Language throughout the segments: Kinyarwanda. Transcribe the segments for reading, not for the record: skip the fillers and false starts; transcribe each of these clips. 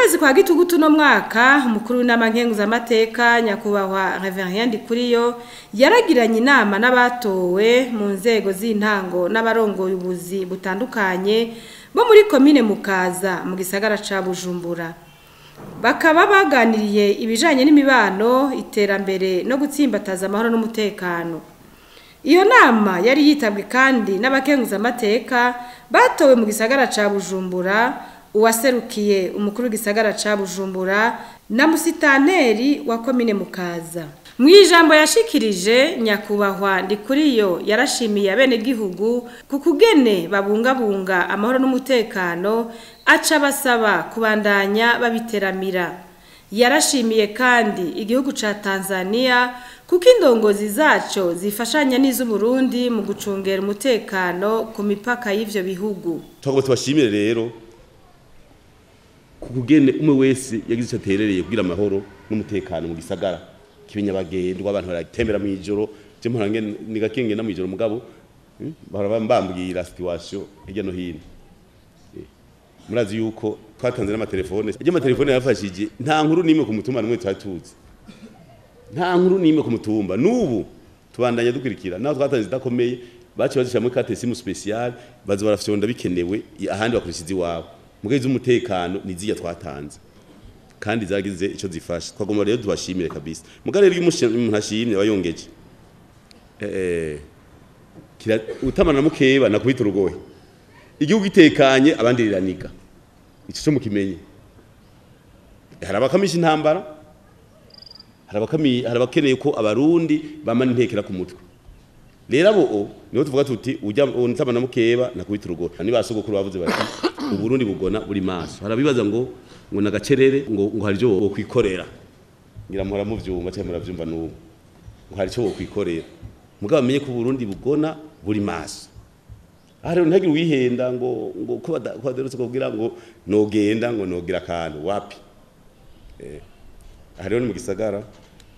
kwezi kwa gitugutu no mwaka umukuru w'inama nkenguzamateka nyakubahwa Reverien Ndikuriyo yaragiranye inama n'abatowe mu nzego z'intango n'abarongoye ubuzi butandukanye bo muri komine Mukaza mu gisagara ca Bujumbura. Bakaba baganiriye ibijanye n'imibano, iterambere no gutsimbataza amahoro n'umutekano. Iyo nama yari yitabwe kandi n'abakenguzamateka batowe mu gisagara ca Bujumbura, uwaserukiye umukuru w'igisagara ca Bujumbura na musitanteri wa komine Mukaza. Mwijambo yashikirije nyakubahwa Ndikuriyo yarashimiye abene gihugu kukugene babungabunga amahoro n'umutekano, aca basaba kubandanya babiteramira. Yarashimiye kandi igihugu ca Tanzania kuko indongozi zaco zifashanya n'izu Burundi mu gucungera umutekano ku mipaka y'ivyo bihugu. Twagomba tubashimire rero kukugene umwe wese yagize icyo aterereye kugira amahoro n'umutekano mu gisagara k'ibinyabagendwa, abantu baratembera mu ijoro, je mporange nigakenge na mu ijoro mugabo barabambambwira situation hirya no hino. Murazi yuko twatanze n'amatelefone, amatelefone yafashije nta nkuru nimwe ku mutumba numwe twatuzi, nta nkuru nimwe ku mutumba. N'ubu tubandanya dukurikira naho twatanze zidakomeye, baci bazishyira muri carte simu special, bazo barafyonda bikenewe ahandi bakurikije iwabo. Mugezi umutekano niziya twatanze kandi zagize ico zifasha. Twagomba rero tubashimire kabisa. Mugare rero umuntu ashimye bayongeje kira utamana mukeba nakubita urugohe, igihugu gitekanye abandi riraniga, ico cyo mukimenye. Harabakamisha intambara, harabakeneye ko abarundi bamana intekera ku mutwe. Rero abo niho tuvuga tuti ujya utamana mukeba nakubita urugohe. Ni basogokuru bavuze bati Uburundi bugona buri maso. Harabibaza ngo nagacerere ngo hari cyo wo kwikorera, ngira muhora muvyumva cyangwa muravyumva n'ubu ngo hari cyo wo kwikorera. Mugabo amenye ko Uburundi bugona buri maso. Rero ntagire wihenda ngo ko baderutse kubwira ngo nogenda ngo nogira kantu wapi. Rero ni mu gisagara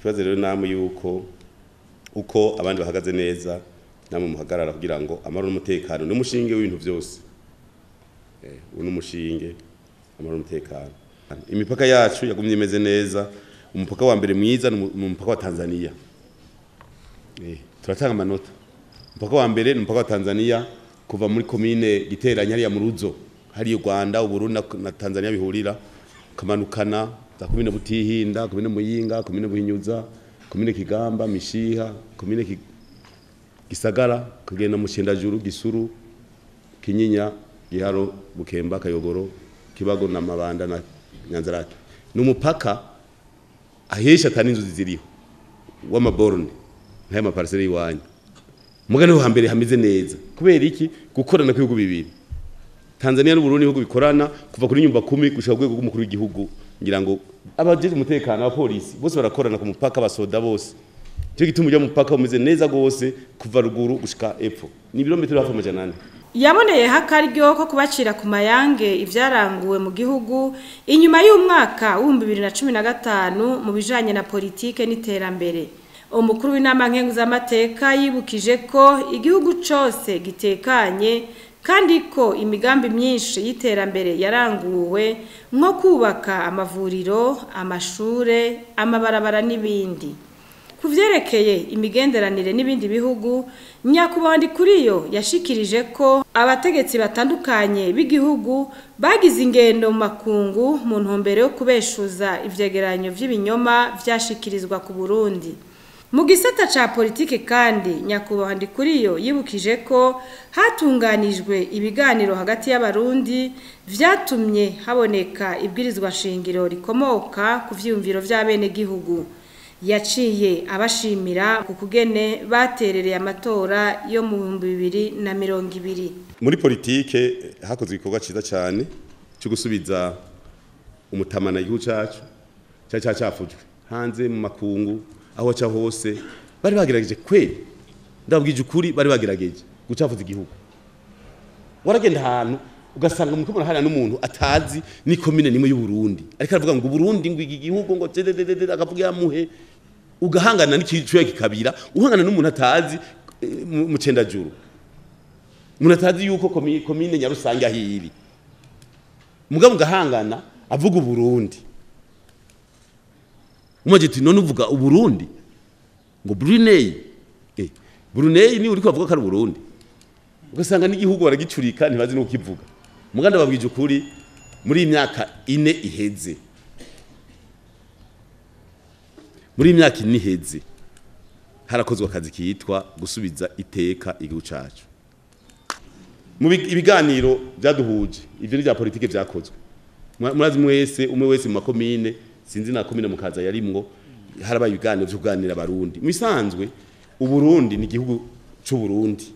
twaze rero namwe yuko uko abandi bahagaze neza namwe muhagarara kugira ngo amahoro n'umutekano n'umushinge w'ibintu byose. Unumushinge amahoro n'umutekano. Imipaka yacu yagumye imeze neza. Umupaka wa mbere mwiza mu mpaka wa Tanzania. Turatanga amanota. Umupaka wa mbere ni umupaka wa Tanzania kuva muri komine Giteranya hariya mu Ruzo, hari Rwanda, Uburundi na Tanzania bihurira, kamanukana za komine Butihinda, komine Muyinga, komine Buhinyuza, komine Kigamba, Mishiha, komine Gisagara, kugenda mu Cendajuru, Gisuru, Kinyinya, Giharo, Bukemba, Kayogoro, Kibago na Mabanda na Nyanzarake. Numupaka ahesha taninzu ziriho w'amaborne n'aya maparcelle yiwanyu. Mugane ho hambere hamize neza kubera iki gukorana kwihugu bibiri, Tanzania n'u Burundi bihugu bikorana kuva kuri nyumba 10 gushaka rwego rw'umukuru w'igihugu. Ngira ngo abajeje umutekano wa polisi bose barakorana ku mupaka, basoda bose. Cyo gituma ujya mupaka umeze neza gose kuva ruguru gushika epfo ni birometero hafi 400. Yaboneye hakaryo ko kubacira ku mayange ivyaranguwe mu gihugu inyuma y'umwaka wa 2015 mu bijanye na politike n'iterambere. Umukuru w'inama nkenguzamateka yibukije ko igihugu cose gitekanye kandi ko imigambi myinshi y'iterambere yaranguwe nko kubaka amavuriro, amashure, amabarabara n'ibindi. Kuvyerekeye imigenderanire n'ibindi bihugu, nyakubahwa Ndikuriyo yashikirije ko abategetsi batandukanye b'igihugu bagize ingendo mu makungu mu ntumbero yo kubeshuza ivyegeranyo vy'ibinyoma vyashikirizwa ku Burundi. Mu gisata ca politike kandi nyakubahwa Ndikuriyo yibukije ko hatunganijwe ibiganiro hagati y'abarundi vyatumye haboneka ibwirizwa shingiro rikomoka ku vyumviro vy'abene gihugu. Yaciye abashimira kukugene baterereye amatora yo mu 2020. Muri politike hakozwe igikorwa ciza cyane cyo gusubiza umutamana igihugu cacu cyafujwe hanze mu makungu aho cha hose. Bari bagerageje kweli, ndabwije ukuri, bari bagerageje gucafuza igihugu. Waragenda ahantu ugasanga mukomora hana n'umuntu atazi ni komine nimwe y'u Burundi, ariko aravuga ngo Burundi ngo igihugu ngo akavuga muhe, ugahangana n'ikicuye kikabira, uhangana n'umuntu atazi mu Cendajuru, umuntu atazi yuko komine Nyarusange ahiri. Mugabo ugahangana avuga uburundi umujiti none uvuga uburundi ngo Brunei Brunei ni uri ko avuga ko ari Burundi ugasanga n'igihugu baragicurika ntibazi no kivuga muganda babwije ukuri muri imyaka 4 iheze muri imyaka 4 iheze harakozwe akazi kitwa gusubiza iteka igihugu cacu mu ibiganiro byaduhuje ivyo ni bya politike byakozwe murazi mwese umwe wese mu makomine sinzi na komine mukaza yarimwo harabaye ibiganiro byo kuganira abarundi misanzwe uburundi ni igihugu cy'u Burundi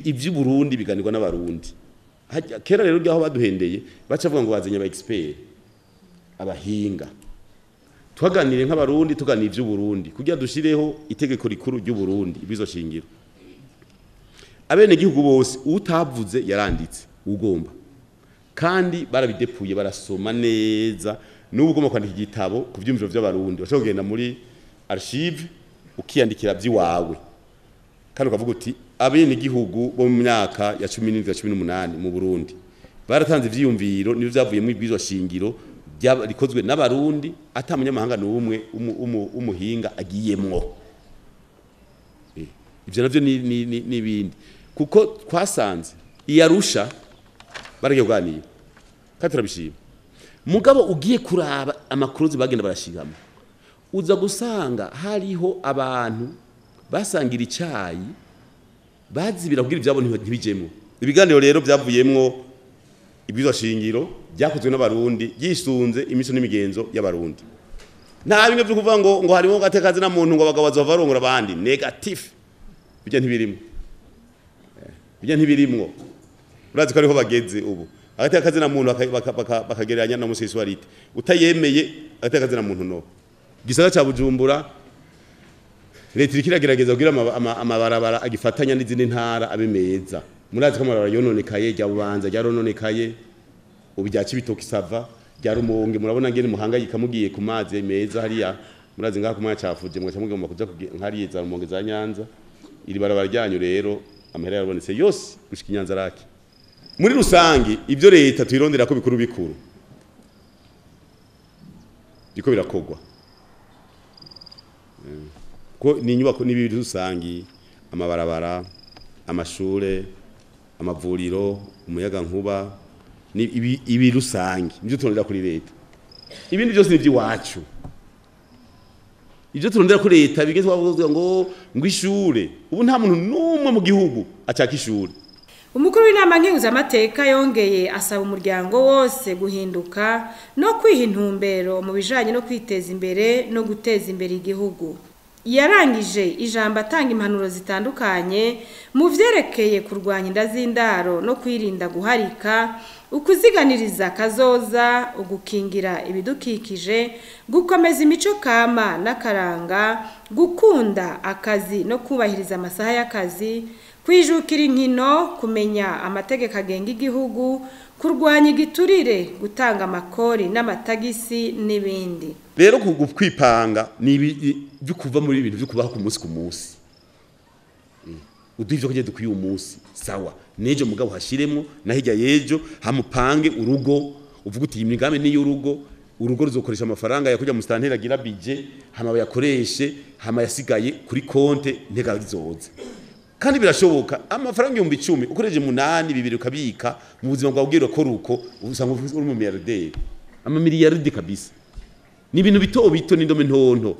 ivyo Burundi biganirwa n'abarundi kera rero ryaho baduhendeye bacavuga ngo bazanye aba expert abahinga twaganire nk'abarundi tuganira ivyo Burundi kugira dushireho itegeko rikuru ry'u Burundi ibizo shingiro abene gihugu bose utavuze yaranditse ugomba kandi barabidepuye barasoma neza n'ubu ugomba kwandika igitabo ku byumviro by'abarundi bashobora kugenda muri archive ukiyandikira by'iwawe kandi ukavuga uti abene gihugu bo mu myaka ya 17-18 mu Burundi baratanze ivyiyumviro nivyo byavuye mu ibizo shingiro rikozwe n'abarundi atamunyamahanga n'umwe umuhinga agiyemwo ivyo navyo ni bindi kuko twasanze iyarusha baragiye kandi turabishima mugabo ugiye kuraba amakuru bagenda barashigama uza gusanga hariho abantu basangira icayi bazibira kugira ibyabo ntibijemo ibiganiro rero byavuyemwo ibizo shingiro byakozwe n'abarundi yisunze imico n'imigenzo y'abarundi nta bimwe byo kuvuga ngo harimo gatekazi na muntu ngo abagabazo bavarongora abandi negative bijya ntibirimwo urazi ko ariho bageze ubu agatekazi na muntu bakagereranya na museswarite utayemeye agatekazi na muntu no gisaka cha Bujumbura leta irikiragerageza kugira amabarabara agifatanya n'izindi ntara abemeza murazi ko amabarabara yononekaye rya Bubanza ryarononekaye ubijya Cibitoke sava rya Rumonge murabona ngene muhanga yikamugiye ku mazi meza hariya murazi ngaha kumwa cyafuje mwacha mugomba kuja nkariye za Rumonge za Nyanza iri barabara ryanyu rero amahera yarabonetse yose gushika Nyanza raki muri rusangi ivyo leta tuyirondera ko bikuru bikuru biko birakogwa ko ni inyubako n'ibiri rusangi amabarabara amashure amavuriro umuyaga nkuba ni ibi rusangi nivyo turondera kuri leta ibindi byose ni by'iwacu ivyo turondera kuri leta bigeze bavuga ngo ishure ubu nta muntu numwe mu gihugu acaka ishure umukuru w'inama nkenguzamateka yongeye asaba umuryango wose guhinduka no kwiha intumbero mu bijanye no kwiteza imbere no guteza imbere igihugu yarangije ijambo atanga impanuro zitandukanye mu vyerekeye kurwanya inda z'indaro no kwirinda guharika ukuziganiriza kazoza ugukingira ibidukikije gukomeza imico kama n'akaranga gukunda akazi no kubahiriza amasaha y'akazi kwijukira inkino kumenya amategeko agenga igihugu kurwanya igiturire gutanga amakori n'amatagisi n'ibindi rero kwipanga ni byo kuva muri ibintu byo kubaho ku munsi udivyo kugenda ku umunsi sawa nejo mugabo hashiremo na hirya yejo hamupange urugo uvuga uti imigambi ni y'urugo urugo ruzokoresha amafaranga yakujya mu stantera agira budget hama bayakoreshe hama yasigaye kuri konte ntega rizoza kandi birashoboka amafaranga 10,000 ukoreje 8 bibiri ukabika mu buzima bwa ubwiro ko ruko usanga uri mu milliardaire ama miliyardi kabisa ni ibintu bito n'indome ntonto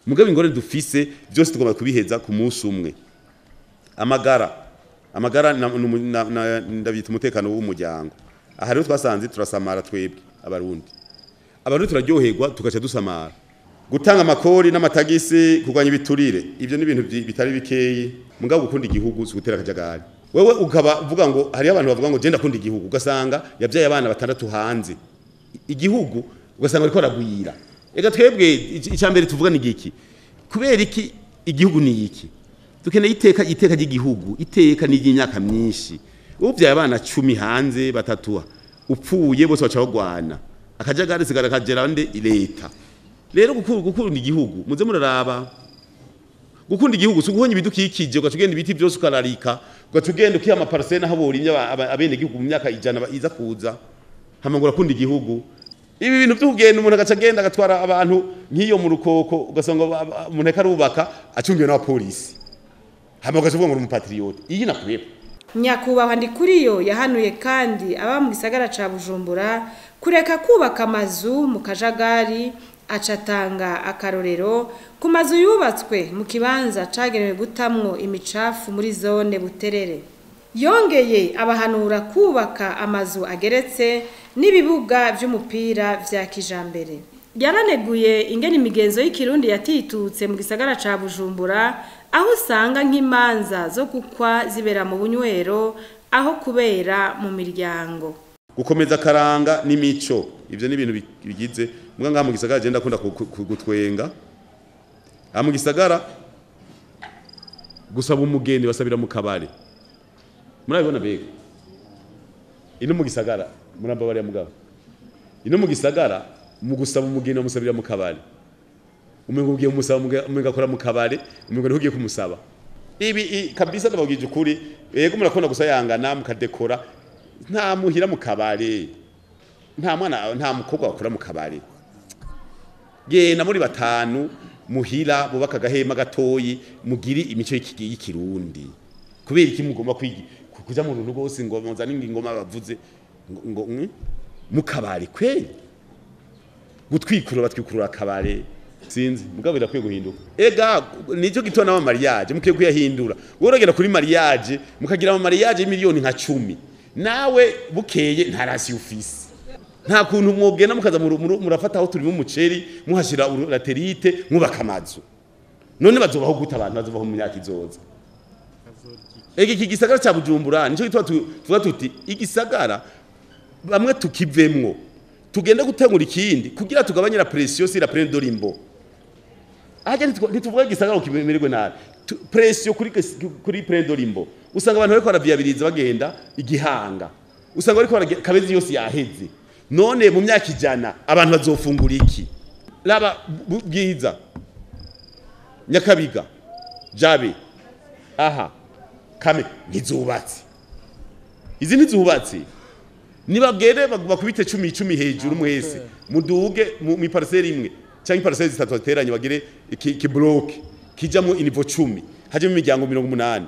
mugabe ingore dufise byose tugomba kubiheza ku munsi umwe amagara ndabita umutekano w'umuryango aha rero twasanze turasamara twebwe abarundi turaryoherwa tugaca dusamara gutanga amakori n'amatagisi kurwanya ibiturire ivyo ni ibintu bitari bikeye mugabo gukunda igihugu gutera akajagari wewe ukaba uvuga ngo hari abantu bavuga ngo je ndakunda igihugu ugasanga yavyaye abana 6 hanze igihugu ugasanga ariko aragwira ega twebwe icambere tuvuga ni giki kubera iki igihugu ni iki dukeneye iteka ry'igihugu iteka ni y'imyaka myinshi uvyaye abana 10 hanze batatuha upfuye bose baca bagwana akajagari sigara kagera nde leta rero gukunda igihugu muze muraraba gukunda igihugu suguhonya ibidukikije ugatugenda ibiti byose ukararika ugatugenda ukiya amaparcelle naho borimye abene igihugu mu myaka ijana iza kuza hamangura kunda igihugu ibi bintu byo kugenda umuntu agacagenda agatwara abantu nk'iyo mu rukoko ugasanga umuntu akarubaka acungiwe n'abapolisi hamwe ugasanga ngo umupatriote iyi nakuye Nyakubahwa Ndikuriyo yahanuye kandi aba mu gisagara ca Bujumbura kureka kubaka amazu mu kajagari acatanga akarorero ku mazu yubatswe mu kibanza cagenewe gutamwo imicafu muri zone Buterere yongeye abahanura kubaka amazu ageretse n'ibibuga vy'umupira vya kijambere yaraneguye ingene imigenzo y'ikirundi yatitutse mu gisagara ca Bujumbura aho usanga nk'imanza zo gukwa zibera mu bunywero aho kubera mu miryango gukomeza karanga n'imico ivyo ni ibintu bigize mbwa ngaha mu gisagara je ndakunda kugutwenga aha mu gisagara gusaba umugeni basabira mu kabare murabibona bega ino mu gisagara murambabariya mugabo ino mu gisagara mu gusaba umugeni bamusabira mu kabare umengo ugiye kumusaba umengo akora mu kabare umengo ntugiye kumusaba ibi kabisa ndabagije ukuri yego murakunda gusayangana mukadekora nta muhira mu kabare nta mwana nta mukobwa wakora mu kabare genda muri batanu muhira bubaka gahema gatoyi mugiri imico y'ikirundi kubera iki mugomba kuja mu runtu rwose ngo muzana ingoma bavuze ngo mu kabare kweli batwikurura kabare sinzi mugabo birakwiye guhinduka ega nico gitona ama mariage mukiye kuyahindura worogera kuri mariage mukagira ama mariage y'imiliyoni nka 10 nawe bukeye ntarasi ufisi nta kuntu mwogena mukaza murafata aho turi mu muceri muhashira laterite mwubaka amazu none bazobaho guta abantu bazobaho mu myaka izoza ega iki gisagara cya Bujumbura nico gitwa tuvuga tuti igisagara bamwe tukivemwo tugenda gutangura ikindi kugira tugabanyira pression si la prendre dorimbo aje ntituvuga igisagara kimererwe nabi pression kuri prendre dorimbo usanga abantu bariko baraviyabiriza bagenda igihanga usanga bariko kabezi yose yaheze none mu myaka ijana abantu bazofungura iki laba bwiza Nyakabiga Jabe aha kame ntizubatse izi ntizubatse nibagere bakubite 10 hejuru mwese muduge mu parcelle imwe cyangwa parcelle zitatu ateranye bagire ki block kijamo inivo 10 haje mu miryango 80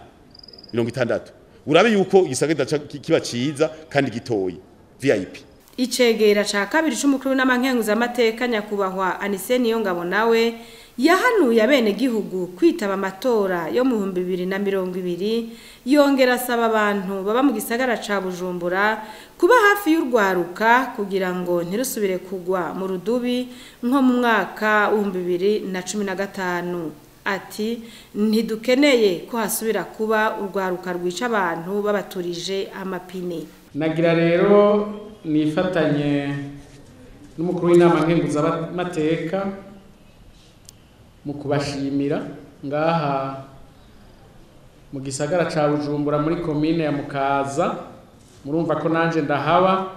60 urabe yuko igisagara kiba ciza kandi gitoyi VIP Icegera ca kabiri c'umukuru n'amankenguza amateka Nyakubahwa Aniseni Yongabo nawe yahanuye abene gihugu kwitaba amatora yo mu 2020 yongera asaba abantu baba mu gisagara ca Bujumbura kuba hafi y'urwaruka kugira ngo ntirusubire kugwa mu rudubi nko mu mwaka wa 2015 ati ntidukeneye ko hasubira kuba urwaruka rwica abantu babaturije amapine nagira rero nifatanye n'umukuru w'inama nkenguza amateka mu kubashimira ngaha mu gisagara ca Bujumbura muri commune ya Mukaza murumva ko nanje ndahaba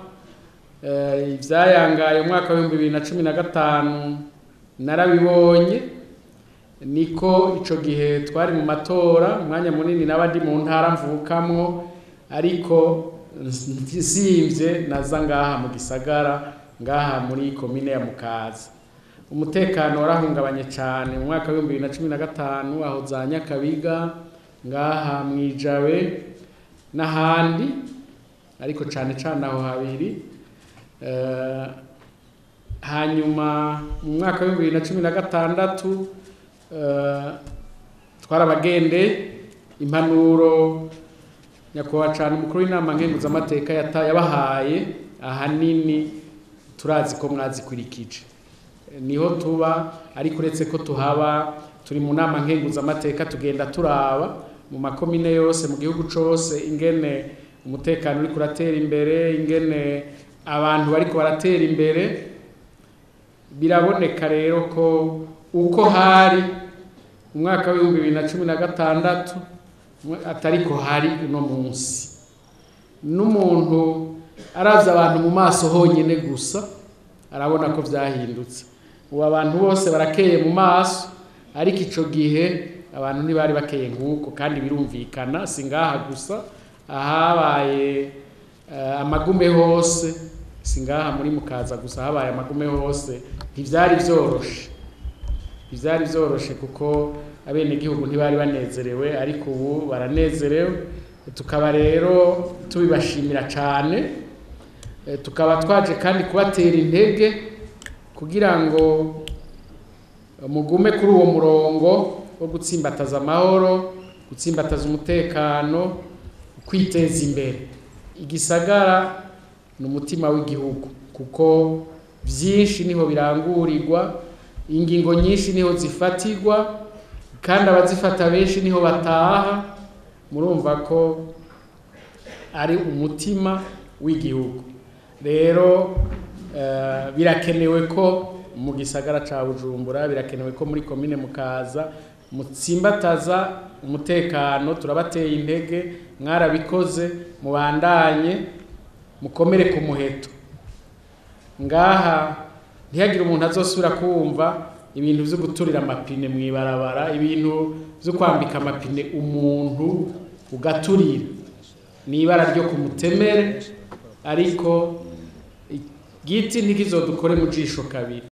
ivyayangaye umwaka wa 2015 narabibonye niko ico gihe twari mu matora umwanya munini nabandi mu ntara mvukamwo ariko nsimvye naza ngaha mu gisagara ngaha muri commune ya Mukaza umutekano warahungabanye cyane mu mwaka wa 2015 aho za Nyakabiga ngaha mwijabe n'ahandi ariko cyane aho habiri hanyuma mu mwaka wa 2016 twarabagende impanuro Nyakubahwa cyane umukuru w'inama nkenguza amateka yabahaye ahanini turazi ko mwazikurikije niho tuba ariko uretse ko tuhaba turi mu nama nkenguza amateka tugenda turaba mu makomine yose mu gihugu cose ingene umutekano uri kuratera imbere ingene abantu bariko baratera imbere biraboneka rero ko uko hari umwaka wa 2016 atariko hari uno munsi n'umuntu aravye abantu mu maso honyene gusa arabona ko vyahindutse ubu abantu bose barakeye mu maso ariko ico gihe abantu ntibari bakeye nk'uko kandi birumvikana singaha gusa ahabaye amagume hose singaha muri Mukaza gusa habaye amagume hose ntivyari vyoroshe kuko abene gihugu ntibari banezerewe ariko ubu baranezerewe tukaba rero tubibashimira cyane tukaba twaje kandi kubatera intege kugira ngo mugume kuri uwo murongo wo gutsimbataza amahoro gutsimbataza umutekano kwiteza imbere igisagara n'umutima w'igihugu kuko byinshi niho birangurirwa ingingo nyinshi niho zifatirwa kandi abazifata benshi niho bataha murumva ko ari umutima w'igihugu rero birakenewe ko mu gisagara ca Bujumbura birakenewe ko muri komine Mukaza mutsimbataza umutekano turabateye intege mwarabikoze mubandanye mukomere ku muheto ngaha ntihagire umuntu azosubira kumva ibintu byo guturira amapine mwibarabara ibintu byo kwambika amapine umuntu ugaturira ni ibara ryo kumutemere ariko igiti ntikizodukore mu jisho kabiri